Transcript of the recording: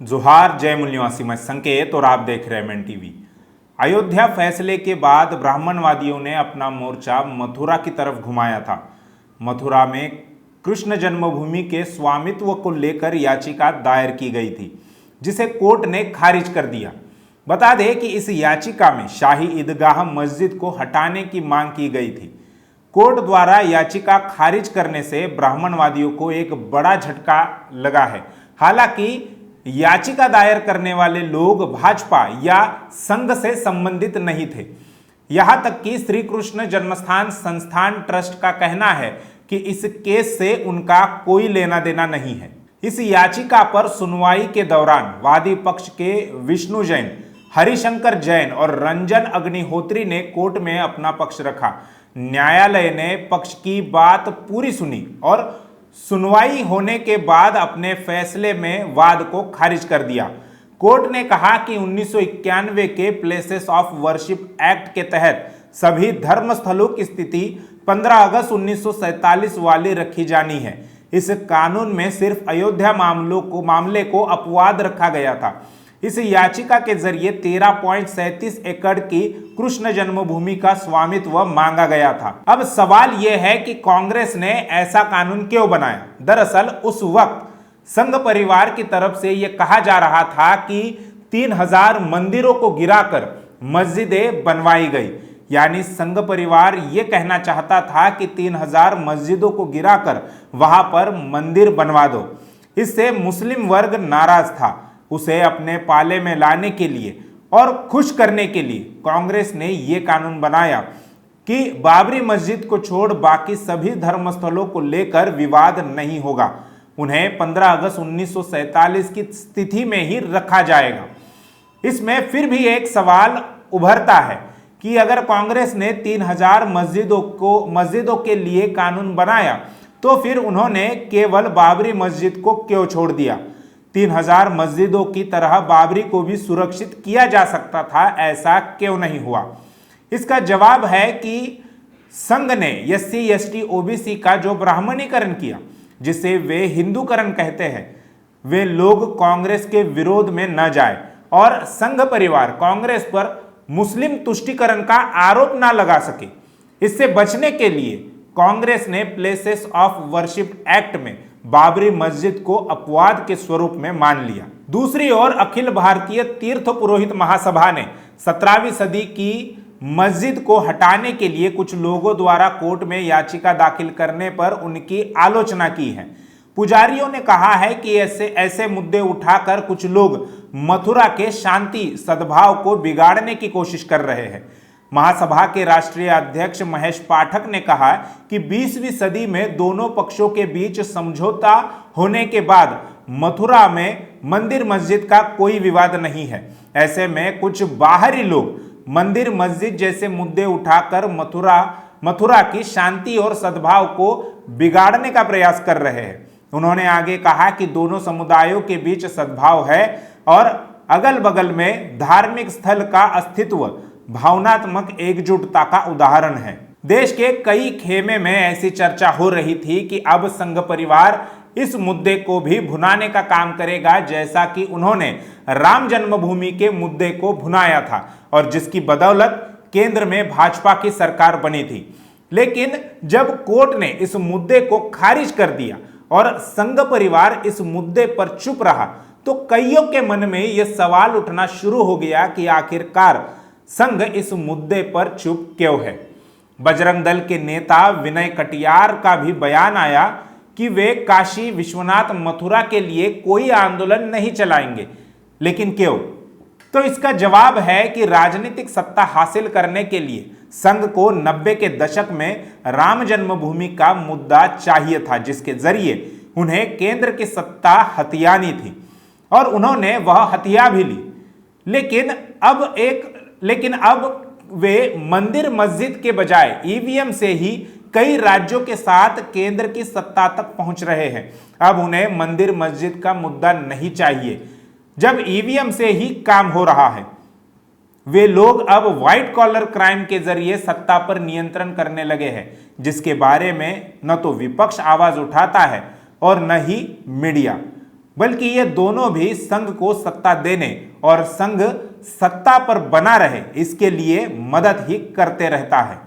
जोहार, जय मूल्य निवासी, मैं संकेत और आप देख रहे हैं मेन टीवी। अयोध्या फैसले के बाद ब्राह्मणवादियों ने अपना मोर्चा मथुरा की तरफ घुमाया था। मथुरा में कृष्ण जन्मभूमि के स्वामित्व को लेकर याचिका दायर की गई थी, जिसे कोर्ट ने खारिज कर दिया। बता दें कि इस याचिका में शाही ईदगाह मस्जिद को हटाने की मांग की गई थी। कोर्ट द्वारा याचिका खारिज करने से ब्राह्मणवादियों को एक बड़ा झटका लगा है। हालांकि याचिका दायर करने वाले लोग भाजपा या संघ से संबंधित नहीं थे। यहां तक कि श्री कृष्ण जन्मस्थान संस्थान ट्रस्ट का कहना है कि इस केस से उनका कोई लेना देना नहीं है। इस याचिका पर सुनवाई के दौरान वादी पक्ष के विष्णु जैन, हरिशंकर जैन और रंजन अग्निहोत्री ने कोर्ट में अपना पक्ष रखा। न्यायालय ने पक्ष की बात पूरी सुनी और सुनवाई होने के बाद अपने फैसले में वाद को खारिज कर दिया। कोर्ट ने कहा कि 1991 के प्लेसेस ऑफ वर्शिप एक्ट के तहत सभी धर्मस्थलों की स्थिति 15 अगस्त 1947 वाली रखी जानी है। इस कानून में सिर्फ अयोध्या मामले को अपवाद रखा गया था। इस याचिका के जरिए 13.37 एकड़ की कृष्ण जन्मभूमि का स्वामित्व मांगा गया था। अब सवाल यह है कि कांग्रेस ने ऐसा कानून क्यों बनाया। दरअसल उस वक्त संघ परिवार की तरफ से यह कहा जा रहा था कि 3000 मंदिरों को गिराकर मस्जिदें बनवाई गई। यानी संघ परिवार यह कहना चाहता था कि 3000 मस्जिदों को गिराकर वहां पर मंदिर बनवा दो। इससे मुस्लिम वर्ग नाराज था। उसे अपने पाले में लाने के लिए और खुश करने के लिए कांग्रेस ने यह कानून बनाया कि बाबरी मस्जिद को छोड़ बाकी सभी धर्मस्थलों को लेकर विवाद नहीं होगा। उन्हें 15 अगस्त 1947 की स्थिति में ही रखा जाएगा। इसमें फिर भी एक सवाल उभरता है कि अगर कांग्रेस ने 3000 मस्जिदों के लिए कानून बनाया तो फिर उन्होंने केवल बाबरी मस्जिद को क्यों छोड़ दिया। 3000 मस्जिदों की तरह बाबरी को भी सुरक्षित किया जा सकता था, ऐसा क्यों नहीं हुआ। इसका जवाब है कि संघ ने SC ST OBC का जो ब्राह्मणीकरण किया, जिसे वे हिंदूकरण कहते हैं, वे लोग कांग्रेस के विरोध में न जाए और संघ परिवार कांग्रेस पर मुस्लिम तुष्टीकरण का आरोप न लगा सके। इससे बचने के लिए कांग्रेस ने प्लेसेस ऑफ वर्शिप एक्ट में बाबरी मस्जिद को अपवाद के स्वरूप में मान लिया। दूसरी ओर अखिल भारतीय तीर्थ पुरोहित महासभा ने 17वीं सदी की मस्जिद को हटाने के लिए कुछ लोगों द्वारा कोर्ट में याचिका दाखिल करने पर उनकी आलोचना की है। पुजारियों ने कहा है कि ऐसे मुद्दे उठाकर कुछ लोग मथुरा के शांति सद्भाव को बिगाड़ने की कोशिश कर रहे हैं। महासभा के राष्ट्रीय अध्यक्ष महेश पाठक ने कहा कि 20वीं सदी में दोनों पक्षों के बीच समझौता होने के बाद मथुरा में मंदिर मस्जिद का कोई विवाद नहीं है। ऐसे में कुछ बाहरी लोग मंदिर मस्जिद जैसे मुद्दे उठाकर मथुरा की शांति और सद्भाव को बिगाड़ने का प्रयास कर रहे हैं। उन्होंने आगे कहा कि दोनों समुदायों के बीच सद्भाव है और अगल बगल में धार्मिक स्थल का अस्तित्व भावनात्मक एकजुटता का उदाहरण है। देश के कई खेमे में ऐसी चर्चा हो रही थी कि अब संघ परिवार इस मुद्दे को भी भुनाने का काम करेगा, जैसा कि उन्होंने राम जन्मभूमि के मुद्दे को भुनाया था और जिसकी बदौलत केंद्र में भाजपा की सरकार बनी थी। लेकिन जब कोर्ट ने इस मुद्दे को खारिज कर दिया और संघ परिवार इस मुद्दे पर चुप रहा, तो कईयों के मन में यह सवाल उठना शुरू हो गया कि आखिरकार संघ इस मुद्दे पर चुप क्यों है। बजरंग दल के नेता विनय कटियार का भी बयान आया कि वे काशी विश्वनाथ मथुरा के लिए कोई आंदोलन नहीं चलाएंगे। लेकिन क्यों? तो इसका जवाब है कि राजनीतिक सत्ता हासिल करने के लिए संघ को 90 के दशक में राम जन्मभूमि का मुद्दा चाहिए था, जिसके जरिए उन्हें केंद्र की सत्ता हथियानी थी और उन्होंने वह हथिया भी ली। लेकिन अब वे मंदिर मस्जिद के बजाय EVM से ही कई राज्यों के साथ केंद्र की सत्ता तक पहुंच रहे हैं। अब उन्हें मंदिर मस्जिद का मुद्दा नहीं चाहिए, जब EVM से ही काम हो रहा है। वे लोग अब व्हाइट कॉलर क्राइम के जरिए सत्ता पर नियंत्रण करने लगे हैं, जिसके बारे में न तो विपक्ष आवाज उठाता है और न ही मीडिया। बल्कि ये दोनों भी संघ को सत्ता देने और संघ सत्ता पर बना रहे इसके लिए मदद ही करते रहता है।